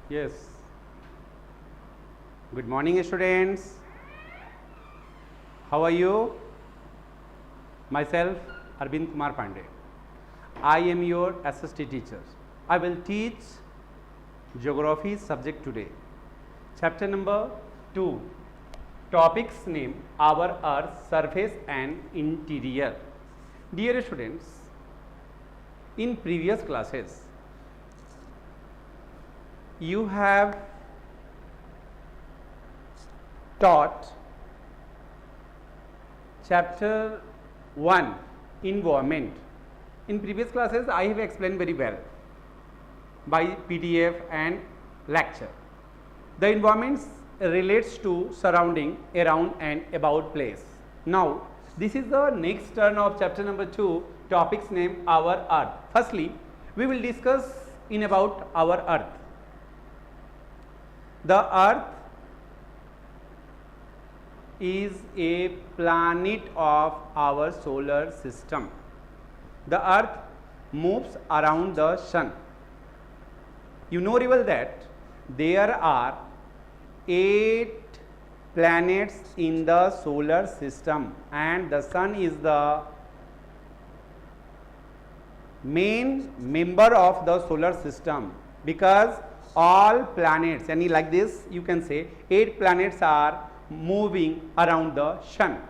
Yes. Good morning, students. How are you? Myself, Arvind Kumar Pandey. I am your assistant teacher. I will teach geography subject today. Chapter number 2. Topics name our Earth surface and interior. Dear students, in previous classes you have taught chapter 1 environment. In previous classes I have explained very well by PDF and lecture. The environments relates to surrounding, around and about place. Now this is the next turn of chapter number 2, topics name our Earth. Firstly, we will discuss in about our Earth. The Earth is a planet of our solar system. The Earth moves around the sun. You know very well that there are 8 planets in the solar system and the sun is the main member of the solar system, because all planets, any like this you can say 8 planets are moving around the sun.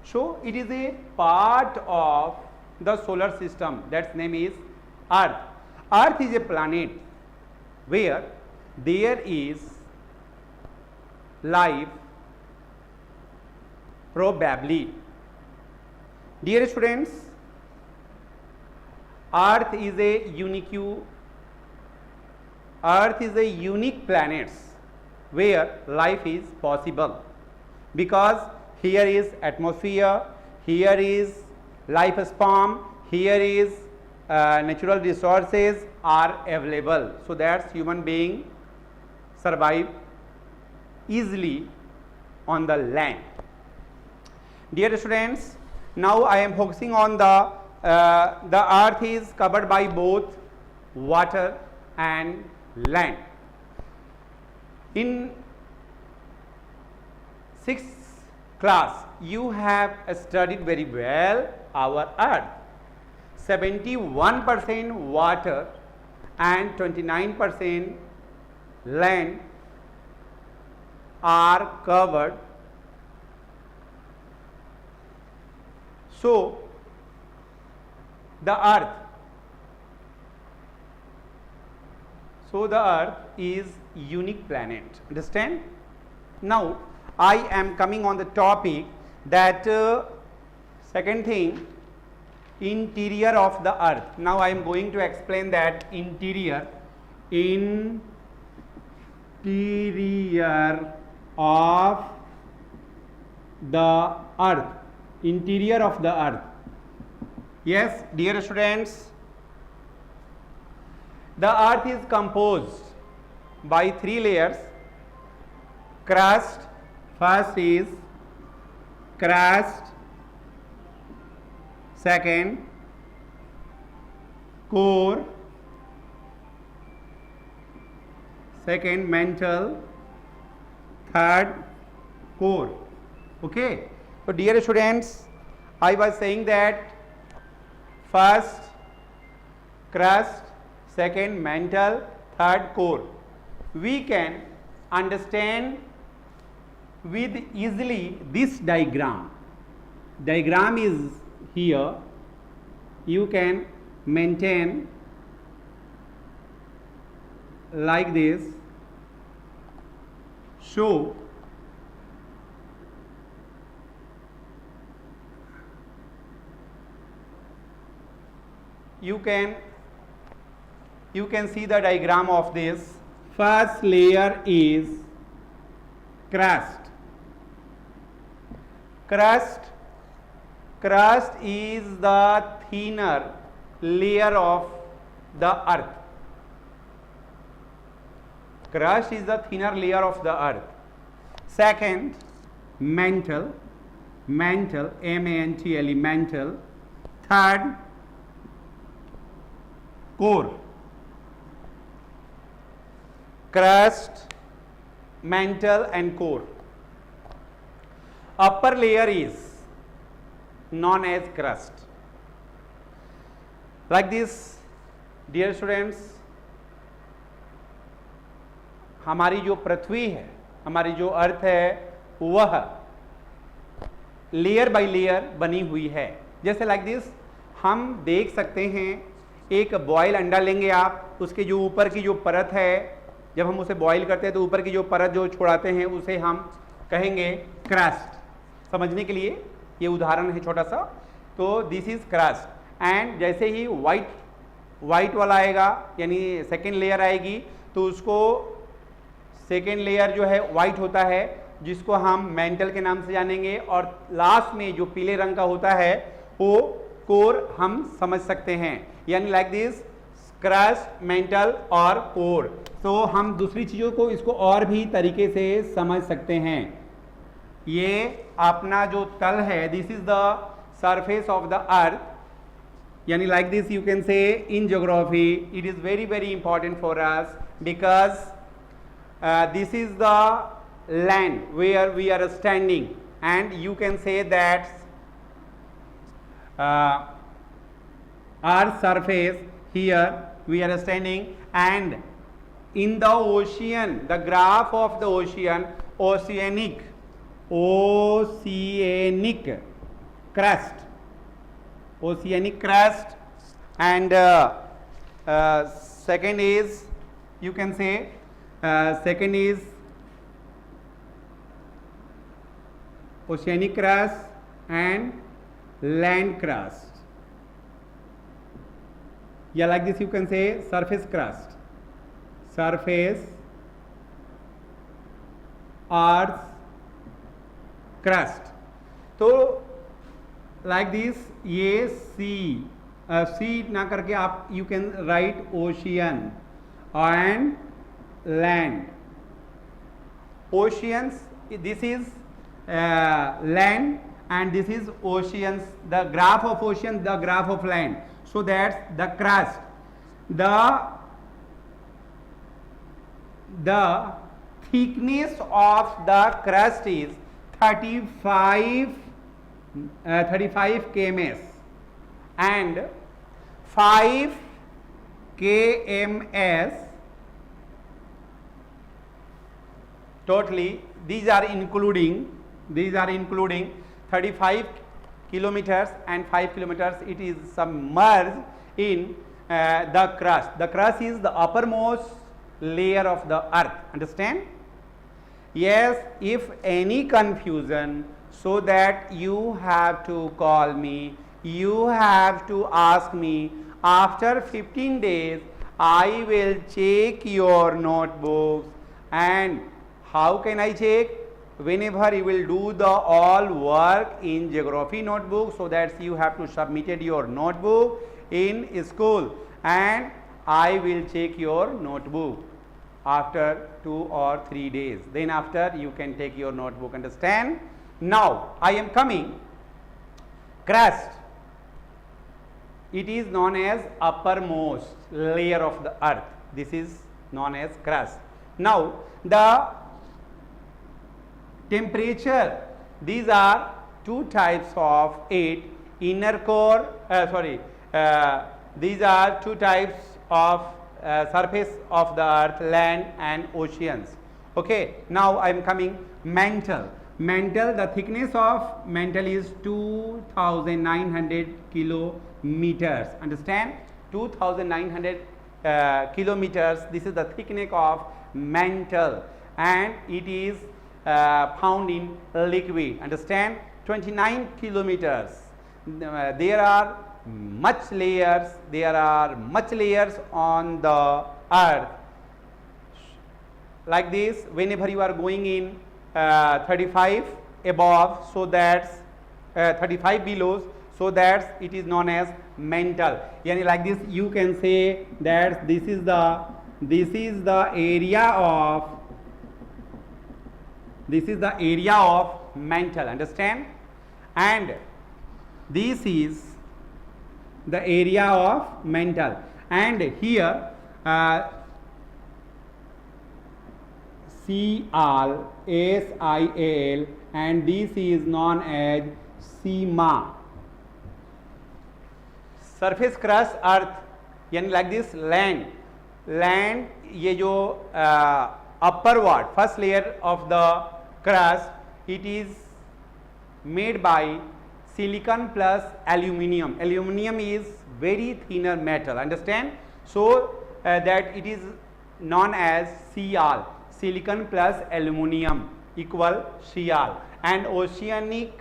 So it is a part of the solar system, that's name is Earth. Earth is a planet where there is life probably. Dear students, Earth is a unique planet where life is possible, because here is atmosphere, here is life sperm, here is natural resources are available, so that human being survive easily on the land. Dear students, now I am focusing on the earth is covered by both water and land. In 6th class you have studied very well our earth. 71% water and 29% land are covered. So the earth is unique planet, understand? Now I am coming on the topic that second thing, interior of the earth. Now I am going to explain that interior of the earth. Interior of the earth. Yes, dear students, the earth is composed by 3 layers. Crust, first is crust, second core, second mantle, third core. Okay. So dear students, I was saying that first crust, second mantle, third core. We can understand with easily this diagram. Diagram is here. You can maintain like this. So you can see the diagram of this. First layer is crust. Crust is the thinner layer of the earth. Crust is the thinner layer of the earth. Second, mantle, M-A-N-T-L-E, mantle. Third, core. crust, mantle and core. Upper layer is known as crust. Like this, dear students, हमारी जो पृथ्वी है, हमारी जो अर्थ है, वह layer by layer बनी हुई है. जैसे लाइक दिस हम देख सकते हैं, एक बॉयल अंडा लेंगे आप, उसके जो ऊपर की जो परत है, जब हम उसे बॉयल करते हैं तो ऊपर की जो परत जो छोड़ाते हैं उसे हम कहेंगे क्रस्ट. समझने के लिए ये उदाहरण है छोटा सा. तो दिस इज क्रस्ट. एंड जैसे ही वाइट वाला आएगा, यानी सेकेंड लेयर आएगी, तो उसको सेकेंड लेयर जो है वाइट होता है, जिसको हम मेंटल के नाम से जानेंगे. और लास्ट में जो पीले रंग का होता है वो कोर हम समझ सकते हैं. यानी लाइक दिस क्रस्ट, मेंटल और कोर. तो हम दूसरी चीजों को इसको और भी तरीके से समझ सकते हैं. ये अपना जो तल है, this is the surface of the earth. यानी like this you can say in geography it is very very important for us because this is the land where we are standing. And you can say that our surface here we are standing, and in the ocean, the graph of the ocean, oceanic crust, and second is, you can say second is oceanic crust and land crust. Yeah, like this you can say surface crust, surface earth crust. तो like this ये सी ना करके आप you can write ocean and land. Oceans, this is land and this is oceans, the graph of ocean, the graph of land. So that's the crust. The thickness of the crust is 35 kms and 5 kms totally. These are including 35 kilometers and 5 kilometers. It is submerged in the crust. The crust is the uppermost layer of the earth. Understand? Yes, if any confusion, so that you have to call me, you have to ask me. After 15 days I will check your notebooks. And how can I check? Whenever you will do the all work in geography notebook, so that you have to submit your notebook in school, and I will check your notebook after 2 or 3 days. Then after you can take your notebook. Understand? Now I am coming. Crust, it is known as uppermost layer of the earth. This is known as crust. Now the temperature, these are two types of it. Inner core, these are two types of surface of the earth, land and oceans. Okay, now I am coming mantle. Mantle, the thickness of mantle is 2900 kilometers. Understand? 2900 kilometers. This is the thickness of mantle, and it is found in liquid. Understand? 29 kilometers. There are much layers. There are much layers on the earth. Like this, whenever you are going in 35 above, so that's 35 below, so that it is known as mantle. Yani like this, you can say that this is the area of mantle. Understand? And this is the area of mantle, and here Sial, SIAL, and this is known as सीमा. Surface crust earth यानी like this land, ये जो upperward first layer of the crust, it is made by silicon plus aluminum. Aluminum is very thinner metal, understand? So that it is known as Sial, silicon plus aluminum equal Sial, and oceanic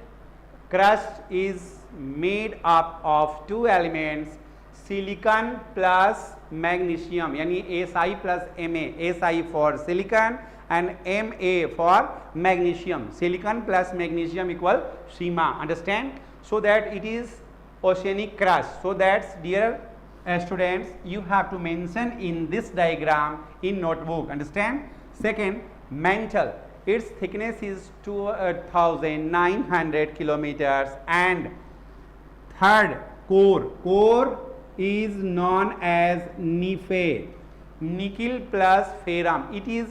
crust is made up of two elements, silicon plus magnesium, यानी Si plus Ma, Si for silicon and Ma for magnesium. Silicon plus magnesium equal Seema, understand? So that it is oceanic crust. So that, dear students, you have to mention in this diagram in notebook, understand? Second, mantle, its thickness is 2900 kilometers, and third, core is known as Nife, nickel plus ferrum. It is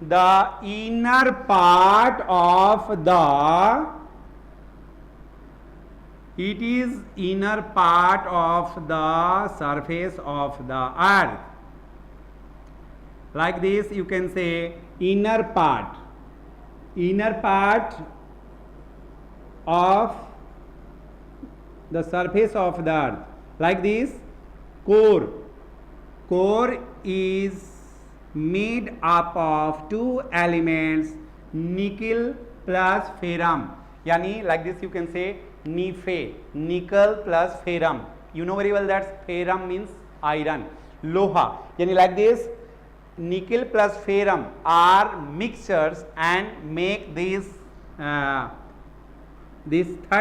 the inner part of the surface of the earth. Like this, you can say inner part of the surface of the earth. Like this, core is made up of two elements, nickel plus ferrum, yani like this you can say Nife, nickel plus ferrum. You know very well that ferrum means iron, loha, yani like this nickel plus ferrum are mixtures and make this third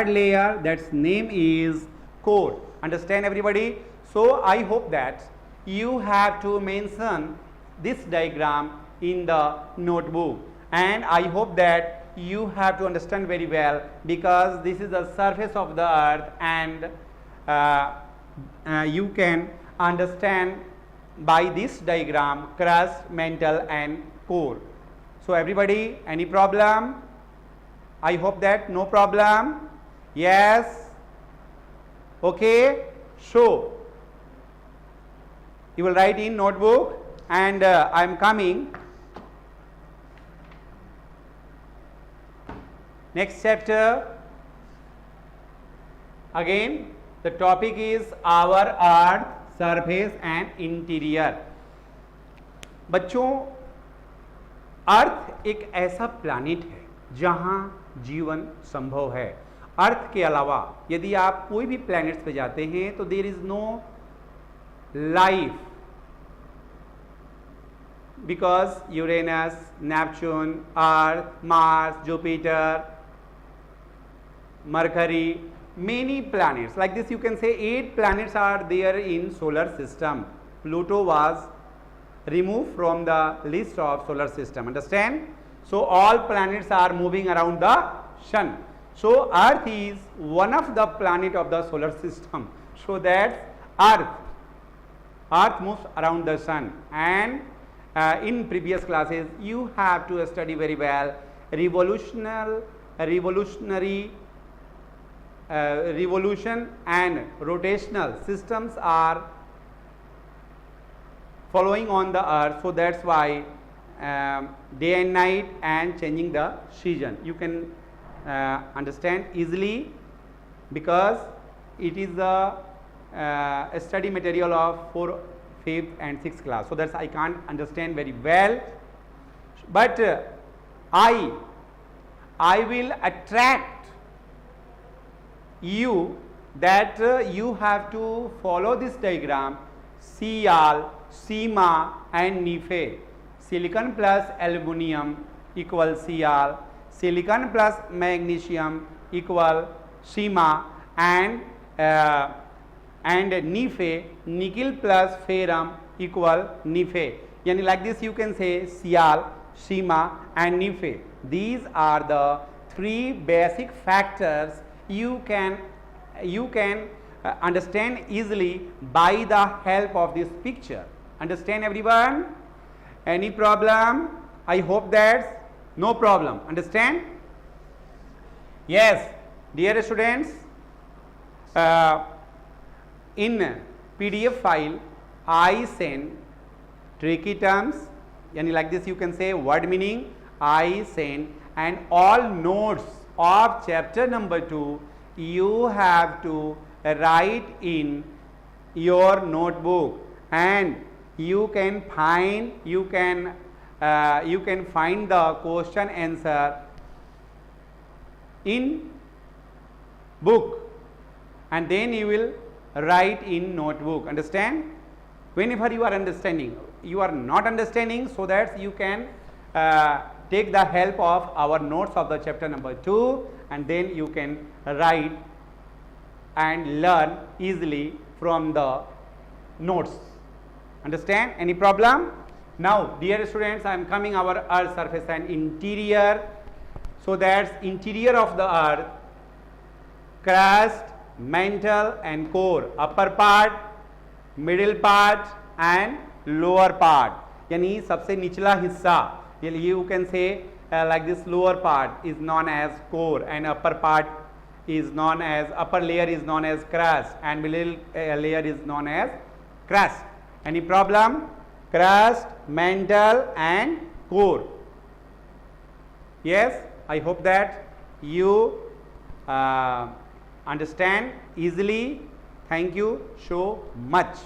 layer, that's name is core. Understand everybody? So I hope that you have to mention this diagram in the notebook, and I hope that you have to understand very well, because this is the surface of the earth, and you can understand by this diagram crust, mantle and core. So everybody, any problem? I hope that no problem. Yes. Okay, so you will write in notebook, and I am coming next chapter. Again the topic is our earth, surface and interior. बच्चों, अर्थ एक ऐसा planet है जहां जीवन संभव है. अर्थ के अलावा यदि आप कोई भी प्लैनेट्स पे जाते हैं तो there is no life, because Uranus, Neptune, Earth, Mars, Jupiter, Mercury, many planets. Like this you can say 8 planets are there in solar system. Pluto was removed from the list of solar system, understand? So all planets are moving around the sun. So earth is one of the planet of the solar system. So that earth moves around the sun, and in previous classes you have to study very well revolution and rotational systems are following on the earth. So that's why day and night and changing the season you can understand easily, because it is a study material of 4th, 5th and 6th class. So that's I can't understand very well, but I will attract you that you have to follow this diagram: Sial, Sima and Nife. Silicon plus aluminum equal Sial, silicon plus magnesium equal Sima, and Nife, nickel plus ferrum equal Nife. Yani like this you can say Sial, Sima and Nife. These are the 3 basic factors you can understand easily by the help of this picture. Understand everyone? Any problem? I hope that's no problem. Understand? Yes, dear students, in PDF file I send tricky terms, yani like this you can say word meaning, I send, and all notes of chapter number 2 you have to write in your notebook, and you can find the question answer in book, and then you will write in notebook. Understand? Whenever you are understanding, you are not understanding, so that you can take the help of our notes of the chapter number 2, and then you can write and learn easily from the notes. Understand? Any problem? Now, dear students, I am coming our earth surface and interior. So that's interior of the earth: crust, mantle and core, upper part, middle part and lower part. यानी सबसे निचला हिस्सा, you can say like this, lower part is known as core, and upper part is known as, upper layer is known as crust, and middle layer is known as crust. Any problem? Crust, mantle and core. Yes, I hope that you understand easily. Thank you so much.